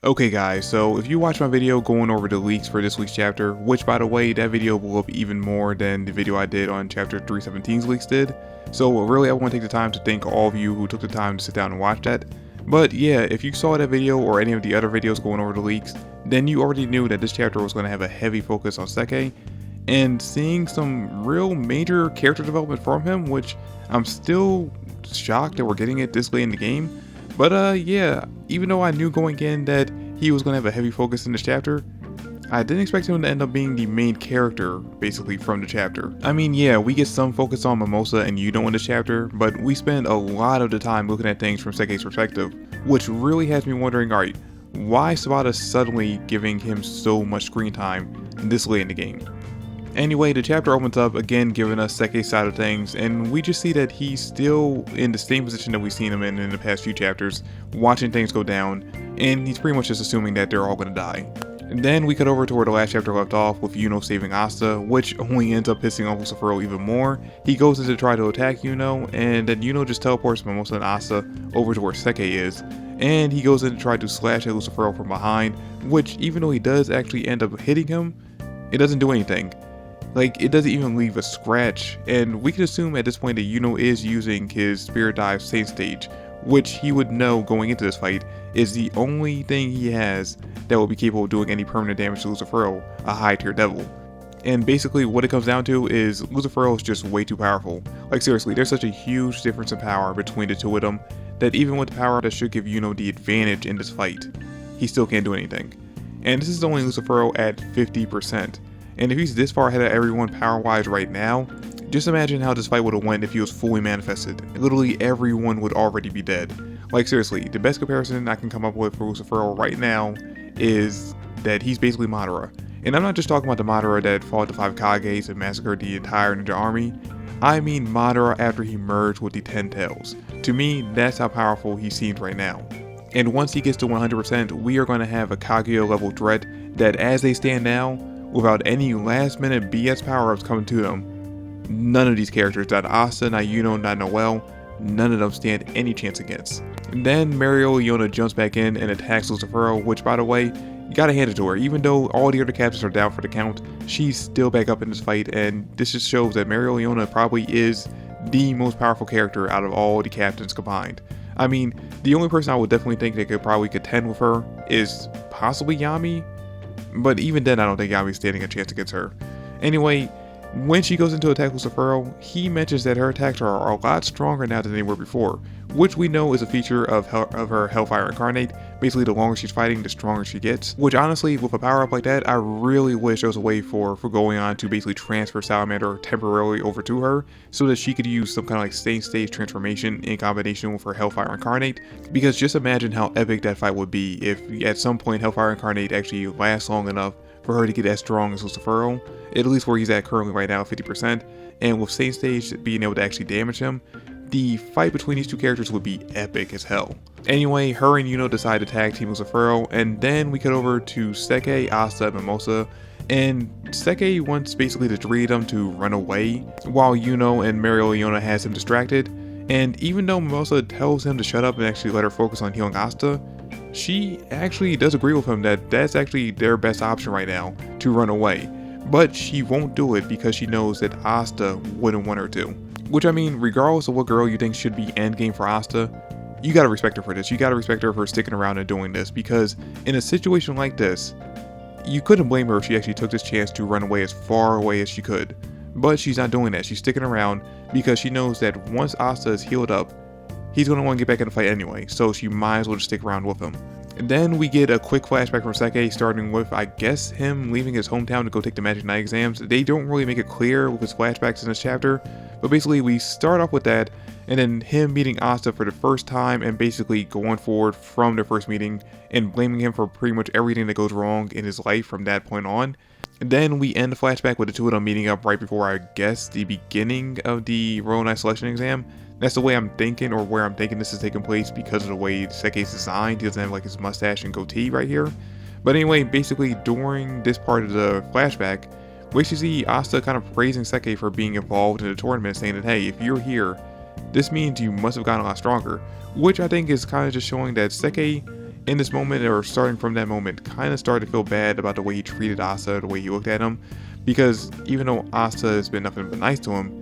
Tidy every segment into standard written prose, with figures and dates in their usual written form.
Okay guys, so if you watched my video going over the leaks for this week's chapter, which by the way, that video blew up even more than the video I did on chapter 317's leaks did, so really I want to take the time to thank all of you who took the time to sit down and watch that. But yeah, if you saw that video or any of the other videos going over the leaks, then you already knew that this chapter was going to have a heavy focus on Sekke, and seeing some real major character development from him, which I'm still shocked that we're getting it this late in the game. But yeah, even though I knew going in that he was going to have a heavy focus in this chapter, I didn't expect him to end up being the main character, basically, from the chapter. I mean, yeah, we get some focus on Mimosa and Yuno in this chapter, but we spend a lot of the time looking at things from Sekke's perspective, which really has me wondering, alright, why Sabata suddenly giving him so much screen time this late in the game? Anyway, the chapter opens up again giving us Sekke's side of things, and we just see that he's still in the same position that we've seen him in the past few chapters, watching things go down, and he's pretty much just assuming that they're all gonna die. And then we cut over to where the last chapter left off with Yuno saving Asta, which only ends up pissing off Clover even more. He goes in to try to attack Yuno, and then Yuno just teleports Mimosa and Asta over to where Sekke is, and he goes in to try to slash at Clover from behind, which even though he does actually end up hitting him, it doesn't do anything. Like, it doesn't even leave a scratch, and we can assume at this point that Yuno is using his Spirit Dive Saint Stage, which he would know going into this fight is the only thing he has that will be capable of doing any permanent damage to Lucifer, a high tier devil. And basically what it comes down to is Lucifer is just way too powerful. Like seriously, there's such a huge difference in power between the two of them that even with the power that should give Yuno the advantage in this fight, he still can't do anything. And this is only Lucifer at 50%. And if he's this far ahead of everyone power-wise right now, just imagine how this fight would have went if he was fully manifested. Literally everyone would already be dead. Like seriously, the best comparison I can come up with for Lucifer right now is that he's basically Madara. And I'm not just talking about the Madara that fought the 5 Kages and massacred the entire ninja army. I mean Madara after he merged with the 10 Tails. To me, that's how powerful he seems right now. And once he gets to 100%, we are going to have a Kaguya level threat that as they stand now, without any last minute BS power-ups coming to them, none of these characters, not Asta, not Yuno, not Noelle, none of them stand any chance against. And then Mereoleona jumps back in and attacks Lucifer, which by the way, you gotta hand it to her. Even though all the other captains are down for the count, she's still back up in this fight, and this just shows that Mereoleona probably is the most powerful character out of all the captains combined. I mean, the only person I would definitely think that could probably contend with her is possibly Yami, but even then I don't think Yami's standing a chance against her. Anyway, when she goes into attack Lucifer, he mentions that her attacks are a lot stronger now than they were before, which we know is a feature of her Hellfire Incarnate. Basically, the longer she's fighting, the stronger she gets. Which honestly, with a power up like that, I really wish there was a way for going on to basically transfer Salamander temporarily over to her, so that she could use some kind of like Saint Stage transformation in combination with her Hellfire Incarnate. Because just imagine how epic that fight would be if at some point Hellfire Incarnate actually lasts long enough for her to get as strong as Lucifer, at least where he's at currently right now, 50%, and with Saint Stage being able to actually damage him, the fight between these two characters would be epic as hell. Anyway, her and Yuno decide to tag team Lucifer, and then we cut over to Sekke, Asta, and Mimosa, and Sekke wants basically the three of them to run away, while Yuno and Mereoleona has him distracted, and even though Mimosa tells him to shut up and actually let her focus on healing Asta, she actually does agree with him that that's actually their best option right now, to run away. But she won't do it because she knows that Asta wouldn't want her to. Which I mean, regardless of what girl you think should be endgame for Asta, you gotta respect her for this. You gotta respect her for sticking around and doing this, because in a situation like this, you couldn't blame her if she actually took this chance to run away as far away as she could. But she's not doing that. She's sticking around because she knows that once Asta is healed up, he's going to want to get back in the fight anyway, so she might as well just stick around with him. And then we get a quick flashback from Sekke, starting with, I guess, him leaving his hometown to go take the Magic Knight exams. They don't really make it clear with his flashbacks in this chapter, but basically we start off with that, and then him meeting Asta for the first time and basically going forward from their first meeting and blaming him for pretty much everything that goes wrong in his life from that point on. And then we end the flashback with the two of them meeting up right before, I guess, the beginning of the Royal Knight Selection exam. That's the way I'm thinking, or where I'm thinking this is taking place because of the way Sekke's designed. He doesn't have like his mustache and goatee right here. But anyway, basically during this part of the flashback, we actually see Asta kind of praising Sekke for being involved in the tournament, saying that, hey, if you're here, this means you must have gotten a lot stronger. Which I think is kind of just showing that Sekke in this moment, or starting from that moment, kind of started to feel bad about the way he treated Asta, the way he looked at him, because even though Asta has been nothing but nice to him,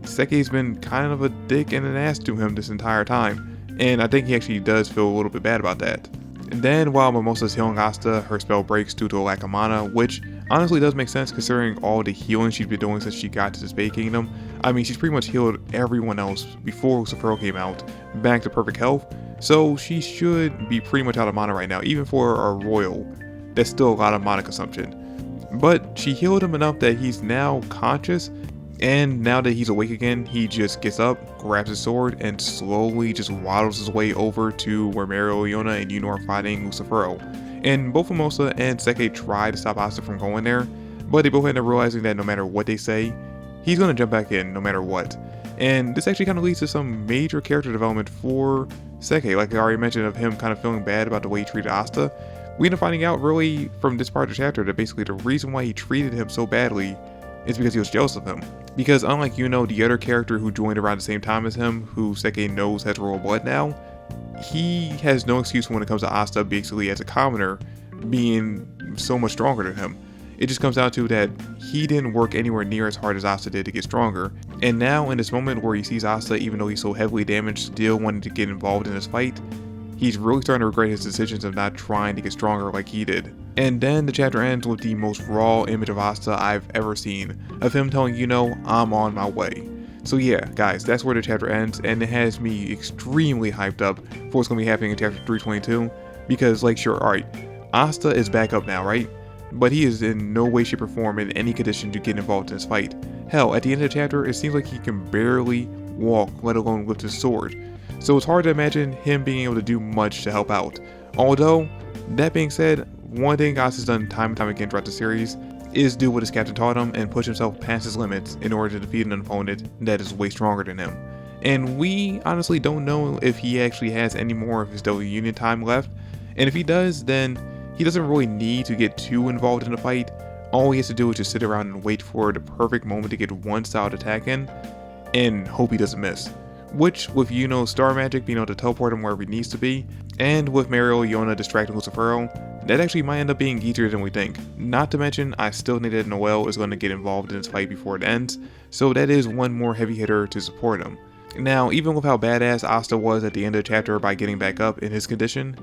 Sekke's been kind of a dick and an ass to him this entire time, and I think he actually does feel a little bit bad about that. And then while Mimosa's healing Asta, her spell breaks due to a lack of mana, which honestly does make sense considering all the healing she's been doing since she got to the Spade Kingdom. I mean, she's pretty much healed everyone else before Lucifer came out back to perfect health, so she should be pretty much out of mana right now, even for a royal. That's still a lot of mana consumption. But she healed him enough that he's now conscious, and now that he's awake again, he just gets up, grabs his sword, and slowly just waddles his way over to where Mereoleona and Yuno are fighting Lucifer. And both Mimosa and Sekke try to stop Asta from going there, but they both end up realizing that no matter what they say, he's going to jump back in no matter what. And this actually kind of leads to some major character development for Sekke, like I already mentioned, of him kind of feeling bad about the way he treated Asta. We end up finding out really from this part of the chapter that basically the reason why he treated him so badly is because he was jealous of him. Because unlike Yuno, the other character who joined around the same time as him, who Sekke knows has royal blood now, he has no excuse when it comes to Asta basically as a commoner being so much stronger than him. It just comes down to that he didn't work anywhere near as hard as Asta did to get stronger, and now in this moment where he sees Asta, even though he's so heavily damaged, still wanting to get involved in this fight, he's really starting to regret his decisions of not trying to get stronger like he did. And then the chapter ends with the most raw image of Asta I've ever seen, of him telling Yuno, "I'm on my way." So yeah, guys, that's where the chapter ends, and it has me extremely hyped up for what's going to be happening in chapter 322, because like sure, alright, Asta is back up now, right? But he is in no way, shape, or form in any condition to get involved in this fight. Hell, at the end of the chapter, it seems like he can barely walk, let alone lift his sword. So it's hard to imagine him being able to do much to help out. Although, that being said, one thing Asta's done time and time again throughout the series is do what his captain taught him and push himself past his limits in order to defeat an opponent that is way stronger than him. And we honestly don't know if he actually has any more of his Devil Union time left, and if he does, then he doesn't really need to get too involved in the fight. All he has to do is just sit around and wait for the perfect moment to get one styled attack in, and hope he doesn't miss. Which, with Yuno's star magic being able to teleport him wherever he needs to be, and with Mereoleona distracting Lucifer, that actually might end up being easier than we think. Not to mention, I still think that Noelle is going to get involved in this fight before it ends, so that is one more heavy hitter to support him. Now, even with how badass Asta was at the end of the chapter by getting back up in his condition,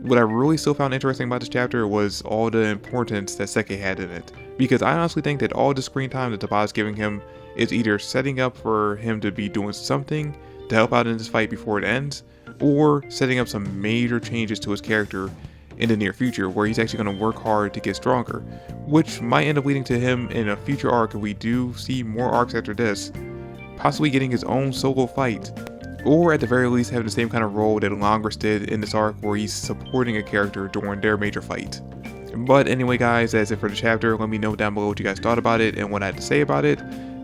what I really still found interesting about this chapter was all the importance that Sekke had in it. Because I honestly think that all the screen time that Tabata is giving him is either setting up for him to be doing something to help out in this fight before it ends, or setting up some major changes to his character in the near future where he's actually going to work hard to get stronger, which might end up leading to him in a future arc if we do see more arcs after this, possibly getting his own solo fight, or at the very least having the same kind of role that Longris did in this arc where he's supporting a character during their major fight. But anyway guys, that's it for the chapter. Let me know down below what you guys thought about it and what I had to say about it.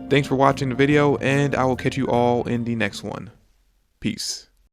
Thanks for watching the video, and I will catch you all in the next one. Peace.